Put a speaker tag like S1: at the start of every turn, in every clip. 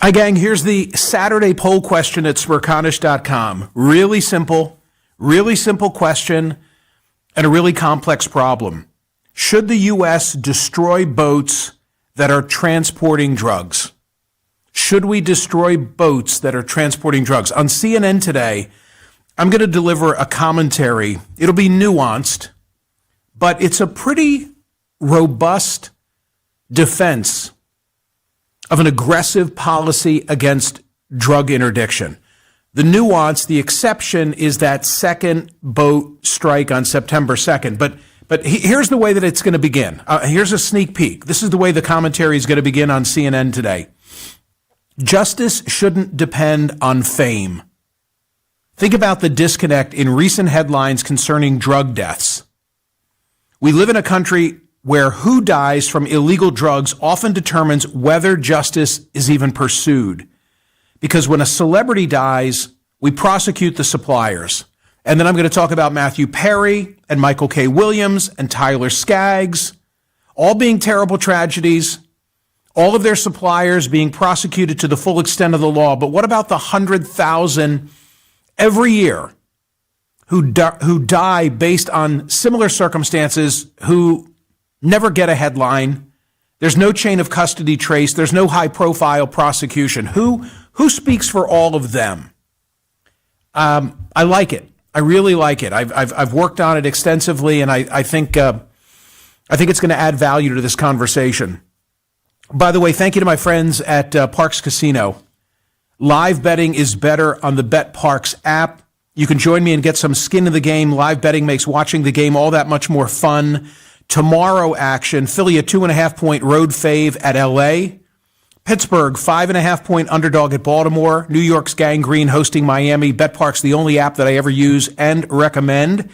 S1: Hi, gang. Here's the Saturday poll question at Smerconish.com. Really simple question and a really complex problem. Should the U.S. destroy boats that are transporting drugs? Should we destroy boats that are transporting drugs? On CNN today, I'm going to deliver a commentary. It'll be nuanced, but it's a pretty robust defense of an aggressive policy against drug interdiction. The nuance, the exception, is that second boat strike on September 2nd. But here's the way that it's going to begin. Here's a sneak peek. This is the way the commentary is going to begin on CNN today. Justice shouldn't depend on fame. Think about the disconnect in recent headlines concerning drug deaths. We live in a country where who dies from illegal drugs often determines whether justice is even pursued. Because when a celebrity dies, we prosecute the suppliers. And then I'm going to talk about Matthew Perry and Michael K. Williams and Tyler Skaggs, all being terrible tragedies, all of their suppliers being prosecuted to the full extent of the law. But what about the 100,000 every year who die based on similar circumstances, who never get a headline? There's no chain of custody trace. There's no high-profile prosecution. Who speaks for all of them? I like it. I really like it. I've worked on it extensively, and I think it's going to add value to this conversation. By the way, thank you to my friends at Parx Casino. Live betting is better on the BetParx app. You can join me and get some skin in the game. Live betting makes watching the game all that much more fun. Tomorrow action, Philly a 2.5-point road fave at L.A. Pittsburgh, 5.5-point underdog at Baltimore. New York's Gang Green hosting Miami. BetParx, the only app that I ever use and recommend,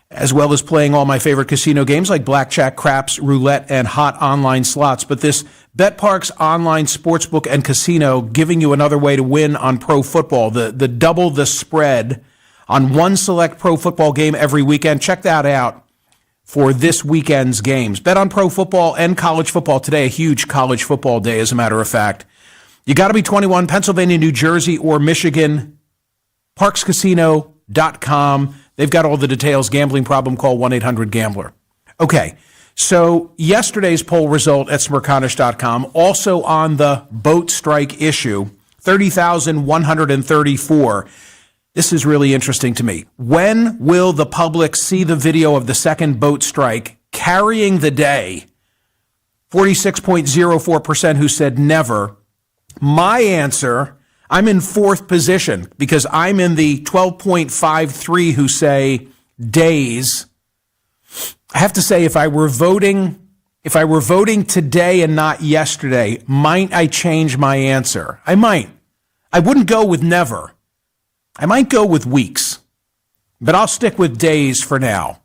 S1: as well as playing all my favorite casino games like blackjack, craps, roulette, and hot online slots. But this BetParx online sportsbook and casino giving you another way to win on pro football. The double the spread on one select pro football game every weekend. Check that out for this weekend's games. Bet on pro football and college football today, a huge college football day, as a matter of fact. You got to be 21, Pennsylvania, New Jersey, or Michigan. ParxCasino.com. They've got all the details. Gambling problem, call 1-800-GAMBLER. Okay, so yesterday's poll result at Smerconish.com, also on the boat strike issue, 30,134. This is really interesting to me. When will the public see the video of the second boat strike carrying the day? 46.04% who said never. My answer, I'm in fourth position because I'm in the 12.53 who say days. I have to say, if I were voting today and not yesterday, might I change my answer? I might. I wouldn't go with never. I might go with weeks, but I'll stick with days for now.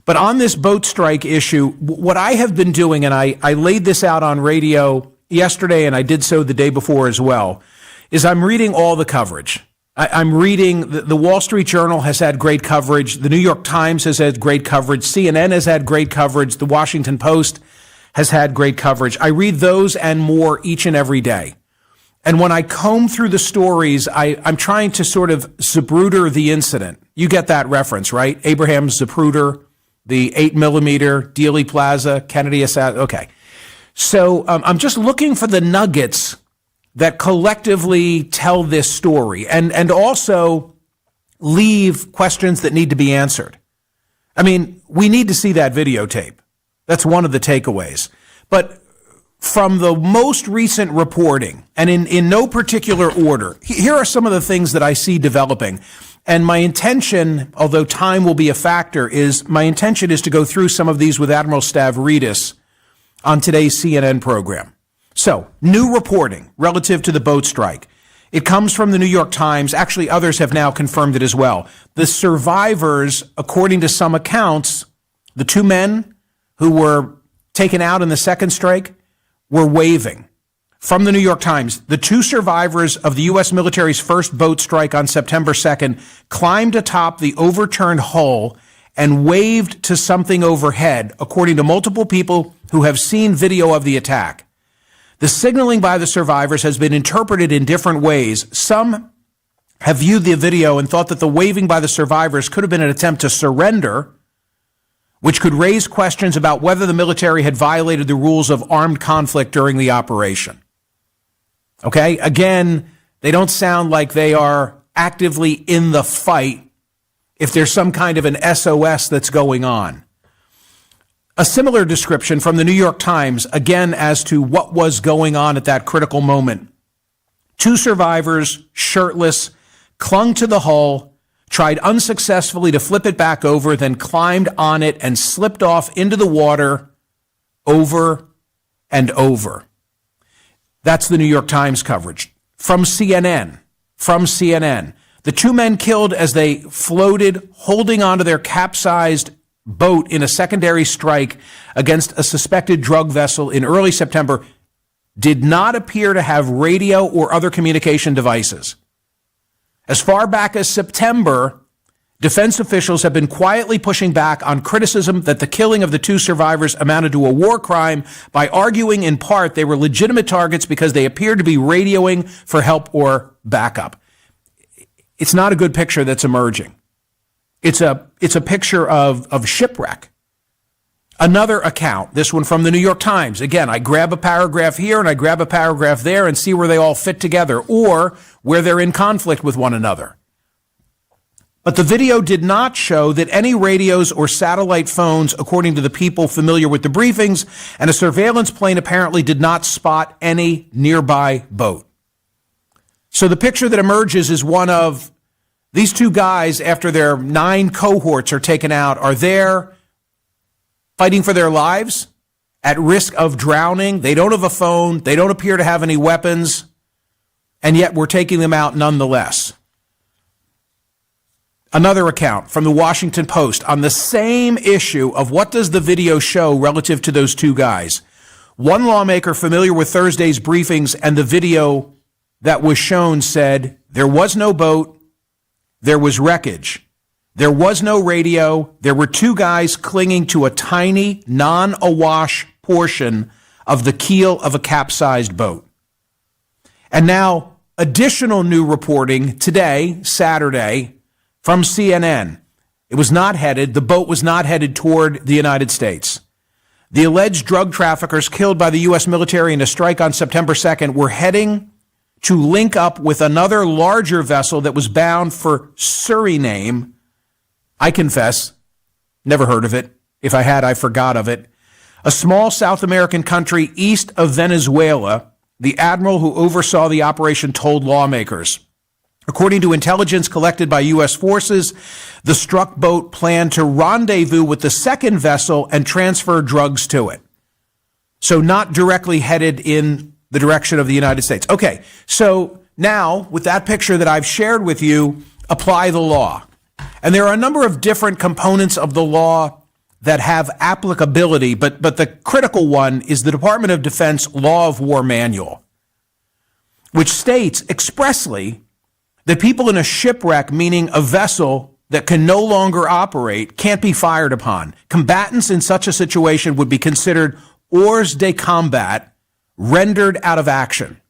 S1: But on this boat strike issue, what I have been doing, and I laid this out on radio yesterday, and I did so the day before as well, is I'm reading all the coverage. I'm reading, the Wall Street Journal has had great coverage. The New York Times has had great coverage. CNN has had great coverage. The Washington Post has had great coverage. I read those and more each and every day. And when I comb through the stories, I'm trying to sort of Zapruder the incident. You get that reference, right? Abraham Zapruder, the 8mm, Dealey Plaza, Kennedy assassination. Okay. So I'm just looking for the nuggets that collectively tell this story and also leave questions that need to be answered. I mean, we need to see that videotape. That's one of the takeaways. But from the most recent reporting, and in no particular order, here are some of the things that I see developing. And my intention, although time will be a factor, is to go through some of these with Admiral Stavridis on today's CNN program. So, new reporting relative to the boat strike. It comes from the New York Times. Actually, others have now confirmed it as well. The survivors, according to some accounts, the two men who were taken out in the second strike, were waving. From the New York Times, the two survivors of the U.S. military's first boat strike on September 2nd climbed atop the overturned hull and waved to something overhead, according to multiple people who have seen video of the attack. The signaling by the survivors has been interpreted in different ways. Some have viewed the video and thought that the waving by the survivors could have been an attempt to surrender, which could raise questions about whether the military had violated the rules of armed conflict during the operation. Okay, again, they don't sound like they are actively in the fight if there's some kind of an SOS that's going on. A similar description from the New York Times, again, as to what was going on at that critical moment. 2 survivors, shirtless, clung to the hull, tried unsuccessfully to flip it back over, then climbed on it and slipped off into the water over and over. That's the New York Times coverage. From CNN, the 2 men killed as they floated, holding onto their capsized boat in a secondary strike against a suspected drug vessel in early September, did not appear to have radio or other communication devices. As far back as September, defense officials have been quietly pushing back on criticism that the killing of the 2 survivors amounted to a war crime by arguing in part they were legitimate targets because they appeared to be radioing for help or backup. It's not a good picture that's emerging. It's a picture of shipwreck. Another account, this one from the New York Times. Again, I grab a paragraph here and I grab a paragraph there and see where they all fit together or where they're in conflict with one another. But the video did not show that any radios or satellite phones, according to the people familiar with the briefings, and a surveillance plane apparently did not spot any nearby boat. So the picture that emerges is one of these 2 guys, after their 9 cohorts are taken out, are there fighting for their lives, at risk of drowning. They don't have a phone. They don't appear to have any weapons. And yet we're taking them out nonetheless. Another account from the Washington Post on the same issue of what does the video show relative to those 2 guys. One lawmaker familiar with Thursday's briefings and the video that was shown said there was no boat, there was wreckage. There was no radio. There were 2 guys clinging to a tiny, non-awash portion of the keel of a capsized boat. And now, additional new reporting today, Saturday, from CNN. The boat was not headed toward the United States. The alleged drug traffickers killed by the U.S. military in a strike on September 2nd were heading to link up with another larger vessel that was bound for Suriname. I confess, never heard of it. If I had, I forgot of it. A small South American country east of Venezuela, the admiral who oversaw the operation told lawmakers. According to intelligence collected by U.S. forces, the struck boat planned to rendezvous with the second vessel and transfer drugs to it. So not directly headed in the direction of the United States. Okay, so now with that picture that I've shared with you, apply the law. And there are a number of different components of the law that have applicability, but the critical one is the Department of Defense Law of War Manual, which states expressly that people in a shipwreck, meaning a vessel that can no longer operate, can't be fired upon. Combatants in such a situation would be considered hors de combat, rendered out of action.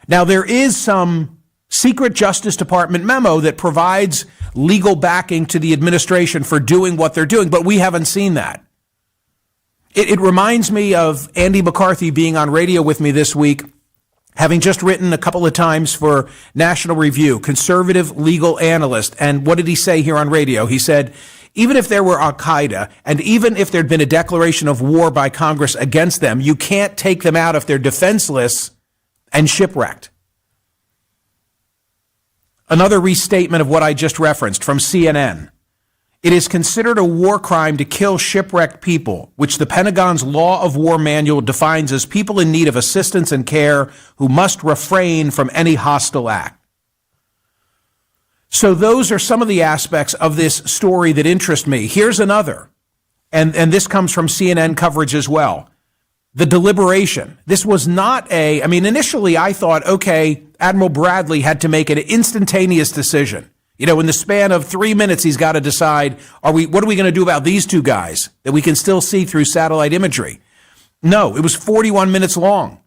S1: Now, there is some secret Justice Department memo that provides legal backing to the administration for doing what they're doing, but we haven't seen that. It reminds me of Andy McCarthy being on radio with me this week, having just written a couple of times for National Review, conservative legal analyst. And what did he say here on radio? He said, even if there were Al-Qaeda, and even if there'd been a declaration of war by Congress against them, you can't take them out if they're defenseless and shipwrecked. Another restatement of what I just referenced from CNN. It is considered a war crime to kill shipwrecked people, which the Pentagon's Law of War Manual defines as people in need of assistance and care who must refrain from any hostile act. So those are some of the aspects of this story that interest me. Here's another, and this comes from CNN coverage as well. The deliberation. This was not initially I thought, okay, Admiral Bradley had to make an instantaneous decision. You know, in the span of 3 minutes, he's got to decide, what are we going to do about these 2 guys that we can still see through satellite imagery? No, it was 41 minutes long.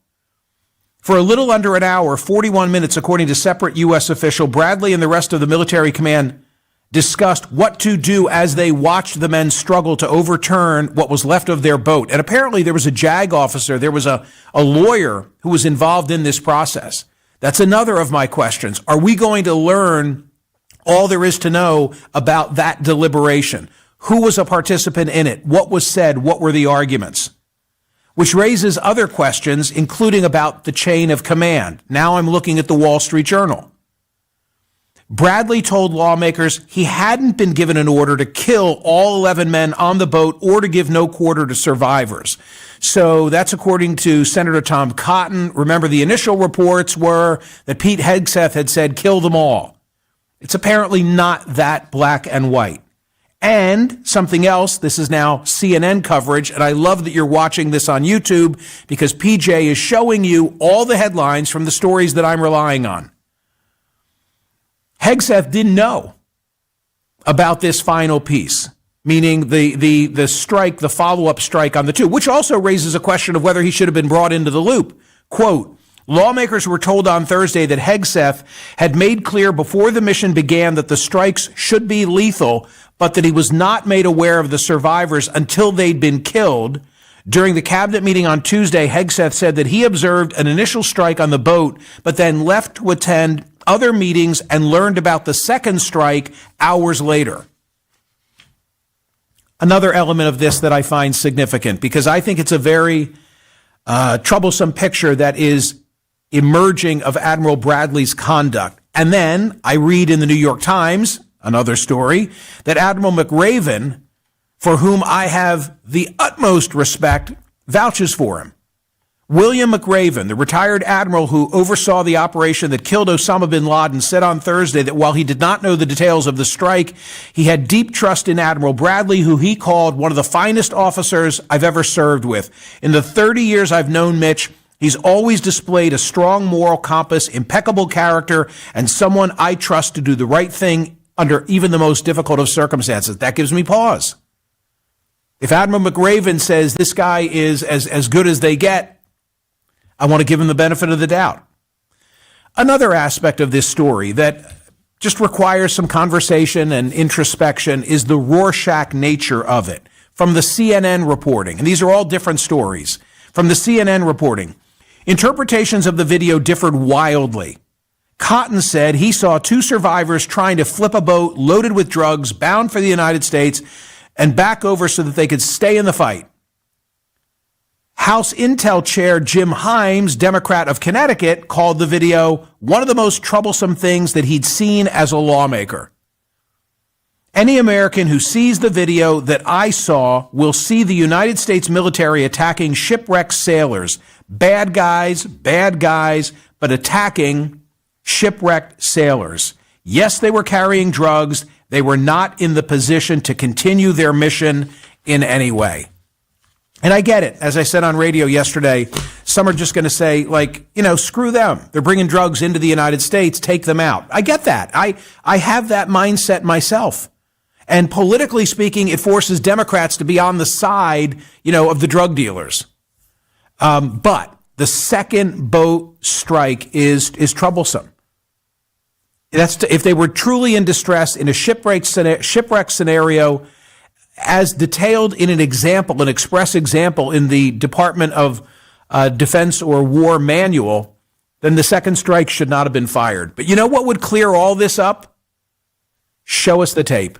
S1: For a little under an hour, 41 minutes, according to separate U.S. official, Bradley and the rest of the military command discussed what to do as they watched the men struggle to overturn what was left of their boat. And apparently there was a JAG officer, there was a lawyer who was involved in this process. That's another of my questions. Are we going to learn all there is to know about that deliberation? Who was a participant in it? What was said? What were the arguments? Which raises other questions, including about the chain of command. Now I'm looking at the Wall Street Journal. Bradley told lawmakers he hadn't been given an order to kill all 11 men on the boat or to give no quarter to survivors. So that's according to Senator Tom Cotton. Remember, the initial reports were that Pete Hegseth had said, kill them all. It's apparently not that black and white. And something else, this is now CNN coverage, and I love that you're watching this on YouTube because PJ is showing you all the headlines from the stories that I'm relying on. Hegseth didn't know about this final piece, meaning the strike, the follow-up strike on the two, which also raises a question of whether he should have been brought into the loop. Quote, lawmakers were told on Thursday that Hegseth had made clear before the mission began that the strikes should be lethal, but that he was not made aware of the survivors until they'd been killed. During the cabinet meeting on Tuesday, Hegseth said that he observed an initial strike on the boat, but then left to attend other meetings and learned about the second strike hours later. Another element of this that I find significant, because I think it's a very troublesome picture that is emerging of Admiral Bradley's conduct. And then I read in the New York Times, another story, that Admiral McRaven, for whom I have the utmost respect, vouches for him. William McRaven, the retired admiral who oversaw the operation that killed Osama bin Laden, said on Thursday that while he did not know the details of the strike, he had deep trust in Admiral Bradley, who he called one of the finest officers I've ever served with. In the 30 years I've known Mitch, he's always displayed a strong moral compass, impeccable character, and someone I trust to do the right thing under even the most difficult of circumstances. That gives me pause. If Admiral McRaven says this guy is as good as they get, I want to give him the benefit of the doubt. Another aspect of this story that just requires some conversation and introspection is the Rorschach nature of it. From the CNN reporting, and these are all different stories, from the CNN reporting, interpretations of the video differed wildly. Cotton said he saw two survivors trying to flip a boat loaded with drugs bound for the United States and back over so that they could stay in the fight. House Intel Chair Jim Himes, Democrat of Connecticut, called the video one of the most troublesome things that he'd seen as a lawmaker. Any American who sees the video that I saw will see the United States military attacking shipwrecked sailors. Bad guys, but attacking shipwrecked sailors. Yes, they were carrying drugs. They were not in the position to continue their mission in any way. And I get it. As I said on radio yesterday, some are just going to say, like, screw them. They're bringing drugs into the United States. Take them out. I get that. I have that mindset myself. And politically speaking, it forces Democrats to be on the side, of the drug dealers. But the second boat strike is troublesome. If they were truly in distress in a shipwreck scenario, as detailed in an express example in the Department of Defense or War manual, then the second strike should not have been fired. But you know what would clear all this up? Show us the tape.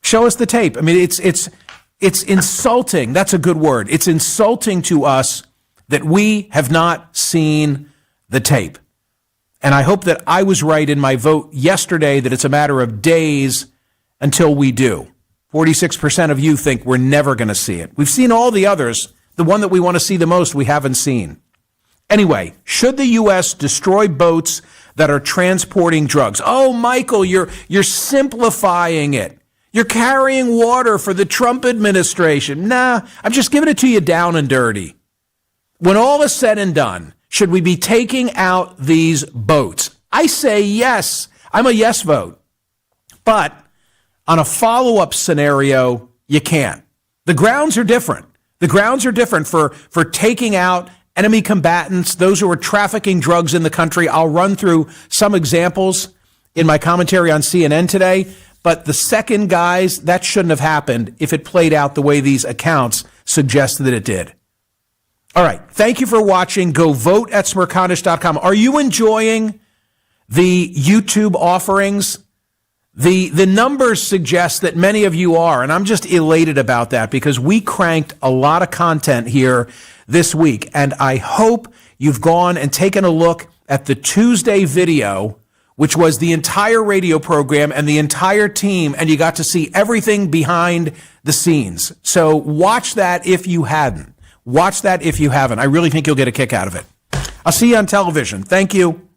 S1: Show us the tape. I mean, it's insulting. That's a good word. It's insulting to us that we have not seen the tape. And I hope that I was right in my vote yesterday that it's a matter of days until we do. 46% of you think we're never going to see it. We've seen all the others. The one that we want to see the most, we haven't seen. Anyway, should the U.S. destroy boats that are transporting drugs? Oh, Michael, you're simplifying it. You're carrying water for the Trump administration. Nah, I'm just giving it to you down and dirty. When all is said and done, should we be taking out these boats? I say yes. I'm a yes vote. But on a follow-up scenario, you can't. The grounds are different. The grounds are different for taking out enemy combatants, those who are trafficking drugs in the country. I'll run through some examples in my commentary on CNN today. But the second, guys, that shouldn't have happened if it played out the way these accounts suggested that it did. All right. Thank you for watching. Go vote at Smerconish.com. Are you enjoying the YouTube offerings? The numbers suggest that many of you are, and I'm just elated about that because we cranked a lot of content here this week. And I hope you've gone and taken a look at the Tuesday video, which was the entire radio program and the entire team, and you got to see everything behind the scenes. So watch that if you hadn't. Watch that if you haven't. I really think you'll get a kick out of it. I'll see you on television. Thank you.